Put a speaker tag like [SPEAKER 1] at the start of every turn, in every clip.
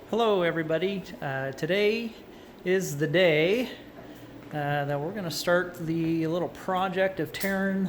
[SPEAKER 1] Hello everybody. Today is the day that we're going to start the little project of tearing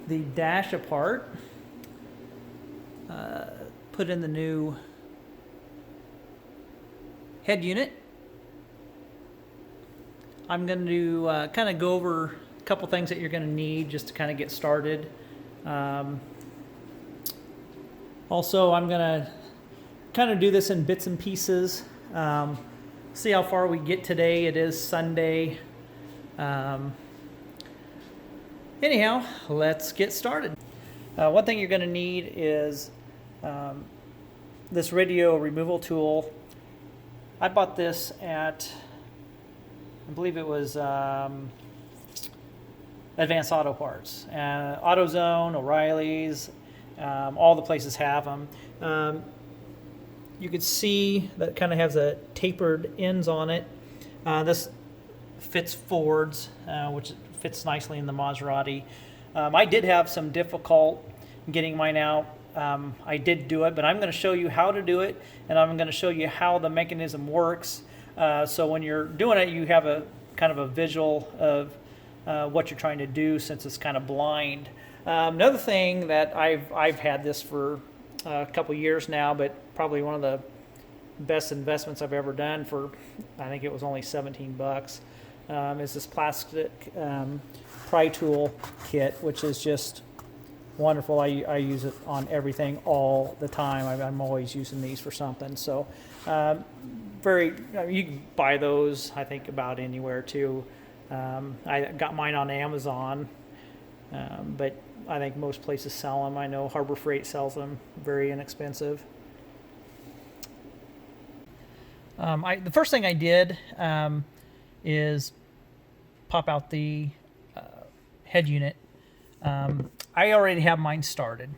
[SPEAKER 1] the dash apart, put in the new head unit. I'm going to kind of go over a couple things that you're going to need just to kind of get started. Also, I'm going to kind of do this in bits and pieces. See how far we get today. It is Sunday. Anyhow, let's get started. One thing you're going to need is this radio removal tool. I bought this at, I believe it was Advanced Auto Parts. AutoZone, O'Reilly's, all the places have them. You can see that it kind of has a tapered ends on it. This fits forwards, which fits nicely in the Maserati. I did have some difficult getting mine out. I did do it, but I'm going to show you how to do it, and I'm going to show you how the mechanism works. So when you're doing it, you have a kind of a visual of what you're trying to do, since it's kind of blind. Another thing that I've had this for a couple years now, but probably one of the best investments I've ever done for, I think it was only 17 bucks, is this plastic Pry Tool Kit, which is just wonderful. I use it on everything all the time. I'm always using these for something. So you can buy those, I think, about anywhere too. I got mine on Amazon, but I think most places sell them. I know Harbor Freight sells them, very inexpensive. The first thing I did is pop out the head unit. I already have mine started.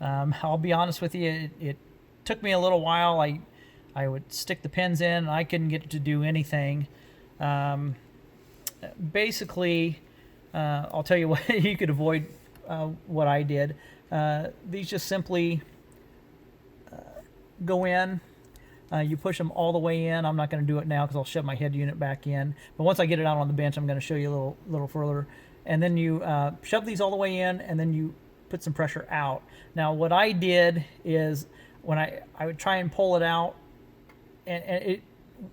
[SPEAKER 1] I'll be honest with you, it took me a little while. I would stick the pins in, and I couldn't get it to do anything. Basically, I'll tell you what, you could avoid what I did. These just simply go in. You push them all the way in. I'm not going to do it now because I'll shove my head unit back in. But once I get it out on the bench, I'm going to show you a little further. And then you shove these all the way in, and then you put some pressure out. Now, what I did is when I would try and pull it out, and it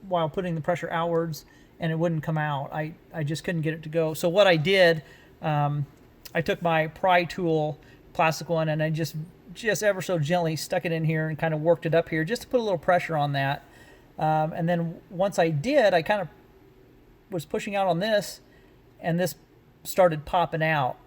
[SPEAKER 1] while putting the pressure outwards, and it wouldn't come out. I just couldn't get it to go. So what I did, I took my Pry Tool plastic one, and I just ever so gently stuck it in here and kind of worked it up here just to put a little pressure on that. And then once I did, I kind of was pushing out on this, and this started popping out.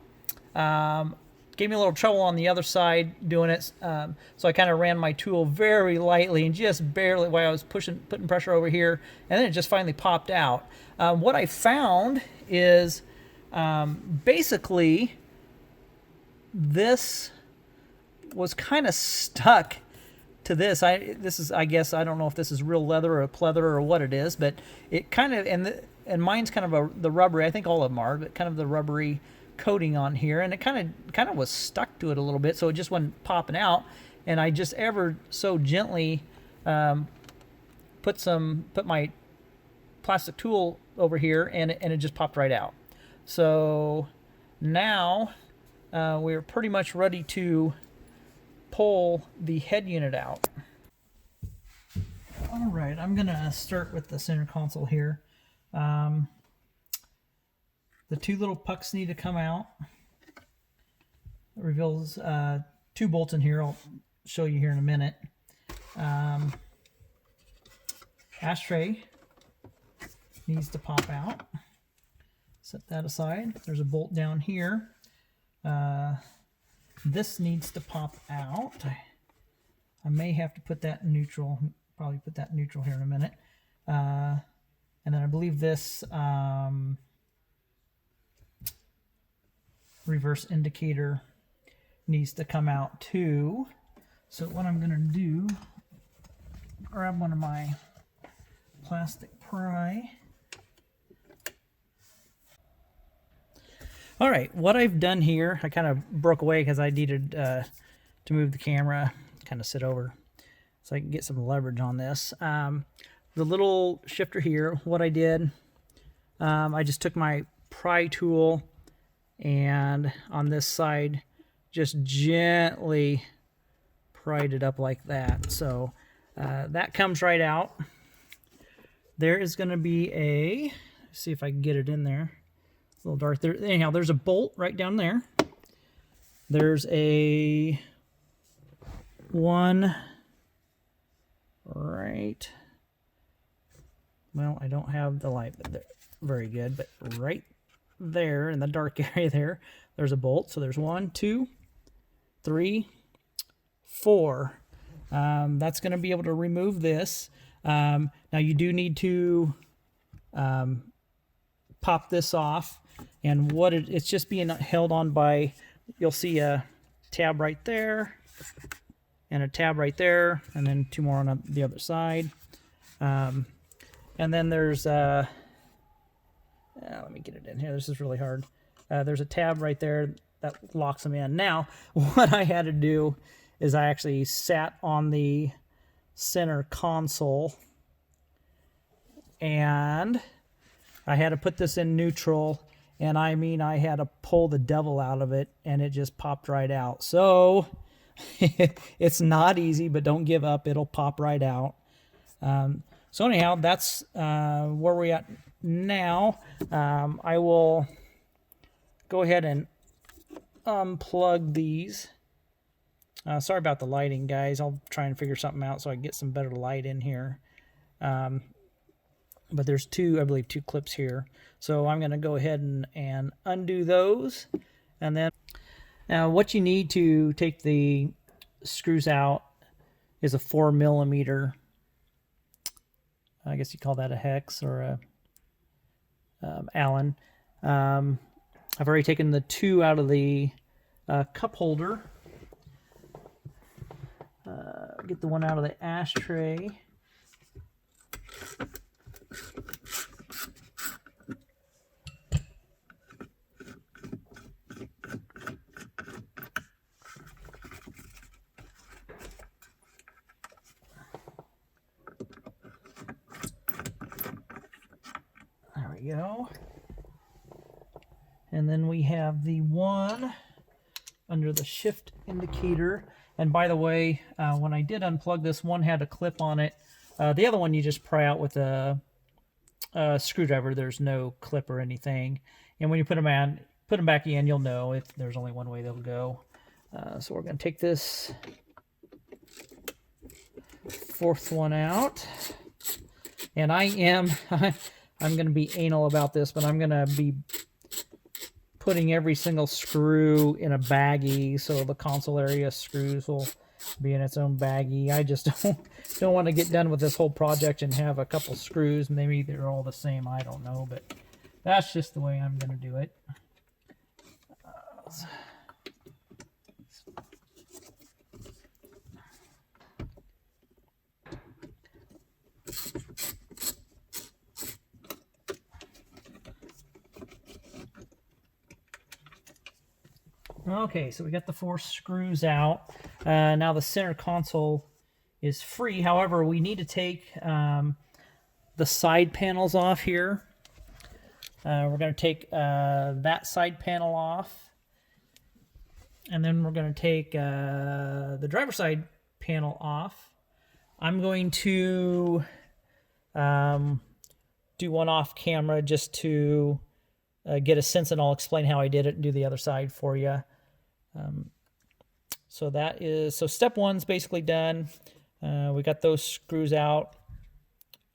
[SPEAKER 1] Gave me a little trouble on the other side doing it, so I kind of ran my tool very lightly and just barely while I was putting pressure over here, and then it just finally popped out. What I found is basically this was kind of stuck to this. I guess I don't know if this is real leather or a pleather or what it is, but it kind of, and mine's kind of the rubbery. I think all of them are, but kind of the rubbery coating on here, and it kind of was stuck to it a little bit, so it just wasn't popping out. And I just ever so gently put my plastic tool over here, and it just popped right out. So now we're pretty much ready to pull the head unit out. All right, I'm gonna start with the center console here. The two little pucks need to come out. It reveals 2 bolts in here. I'll show you here in a minute. Ashtray needs to pop out. Set that aside. There's a bolt down here. This needs to pop out. I may have to put that in neutral. Probably put that in neutral here in a minute. And then I believe this reverse indicator needs to come out too. So what I'm going to do, grab one of my plastic pry. All right, what I've done here, I kind of broke away because I needed to move the camera, kind of sit over. so I can get some leverage on this. The little shifter here, what I did, I just took my pry tool and on this side just gently pried it up like that. So that comes right out. There is going to be a, see if I can get it in there. It's a little dark there. Anyhow, there's a bolt right down there. There's a one right, well, I don't have the light very good, but right there in the dark area there, there's a bolt. So there's 1, 2, 3, 4. That's going to be able to remove this. Now you do need to pop this off, and what it's just being held on by, you'll see a tab right there and a tab right there, and then 2 more on the other side. And then there's let me get it in here. This is really hard. There's a tab right there that locks them in. Now, what I had to do is I actually sat on the center console, and I had to put this in neutral, and I mean, I had to pull the devil out of it, and it just popped right out. So it's not easy, but don't give up. It'll pop right out. So anyhow, that's where we're at now. I will go ahead and unplug these. Sorry about the lighting, guys. I'll try and figure something out so I can get some better light in here. But there's I believe two clips here. So I'm going to go ahead and undo those. And then what you need to take the screws out is a 4mm. I guess you call that a hex or a Allen. I've already taken the 2 out of the cup holder. Get the one out of the ashtray. There we go. And then we have the one under the shift indicator. And by the way, when I did unplug this, one had a clip on it. The other one you just pry out with a screwdriver. There's no clip or anything. And when you put them back in, you'll know if there's only one way they'll go. So we're going to take this 4th one out. And I'm going to be anal about this, but I'm going to be putting every single screw in a baggie, so the console area screws will be in its own baggie. I just don't want to get done with this whole project and have a couple screws. Maybe they're all the same, I don't know, but that's just the way I'm going to do it. Okay, so we got the 4 screws out. Now the center console is free. However, we need to take the side panels off here. We're going to take that side panel off. And then we're going to take the driver's side panel off. I'm going to do one off camera just to get a sense, and I'll explain how I did it and do the other side for you. So step 1's basically done. We got those screws out.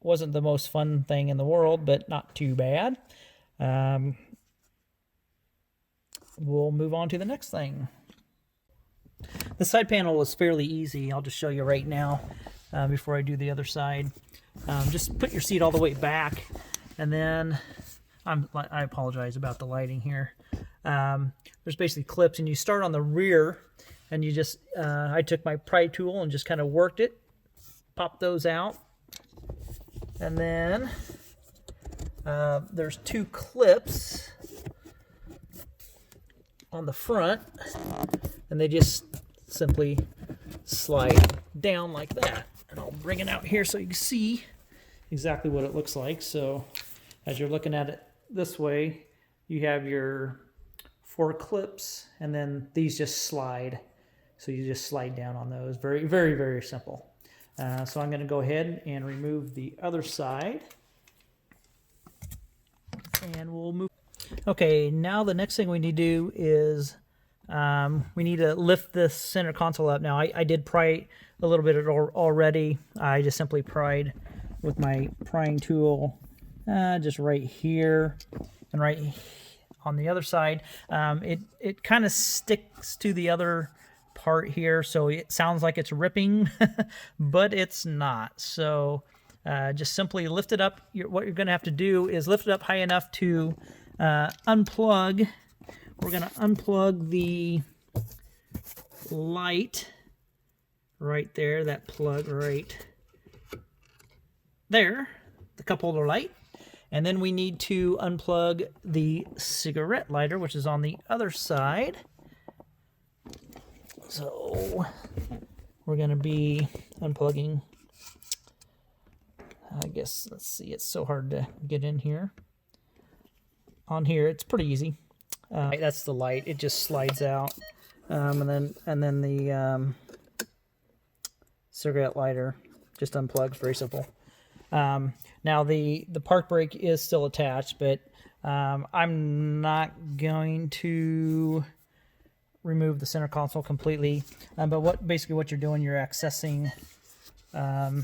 [SPEAKER 1] Wasn't the most fun thing in the world, but not too bad. We'll move on to the next thing. The side panel was fairly easy. I'll just show you right now before I do the other side. Just put your seat all the way back, and then I apologize about the lighting here. There's basically clips, and you start on the rear, and you just I took my pry tool and just kind of worked it, popped those out, and then there's 2 clips on the front, and they just simply slide down like that. I'll bring it out here so you can see exactly what it looks like. So as you're looking at it this way, you have your 4 clips, and then these just slide. So you just slide down on those. Very, very, very simple. So I'm going to go ahead and remove the other side. And we'll move. Okay, now the next thing we need to do is we need to lift this center console up. Now I did pry a little bit already. I just simply pried with my prying tool just right here and right on the other side. It kind of sticks to the other part here, so it sounds like it's ripping, but it's not. So just simply lift it up. What you're going to have to do is lift it up high enough to unplug. We're going to unplug the light right there, that plug right there, the cup holder light. And then we need to unplug the cigarette lighter, which is on the other side. So we're going to be unplugging, I guess, let's see, it's so hard to get in here. On here, it's pretty easy. That's the light. It just slides out. And then the cigarette lighter just unplugs, very simple. Now the park brake is still attached, but I'm not going to remove the center console completely. But basically what you're doing, you're accessing the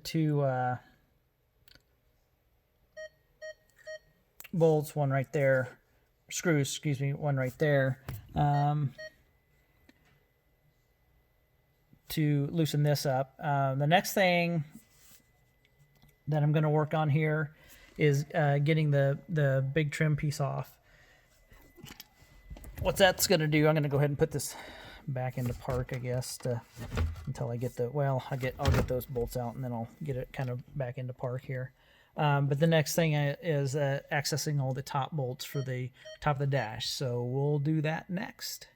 [SPEAKER 1] 2 bolts, one right there, screws, excuse me, one right there, to loosen this up. The next thing that I'm going to work on here is getting the big trim piece off. What that's going to do, I'm going to go ahead and put this back into park, I guess, until I get I'll get those bolts out, and then I'll get it kind of back into park here. But the next thing is accessing all the top bolts for the top of the dash. So we'll do that next.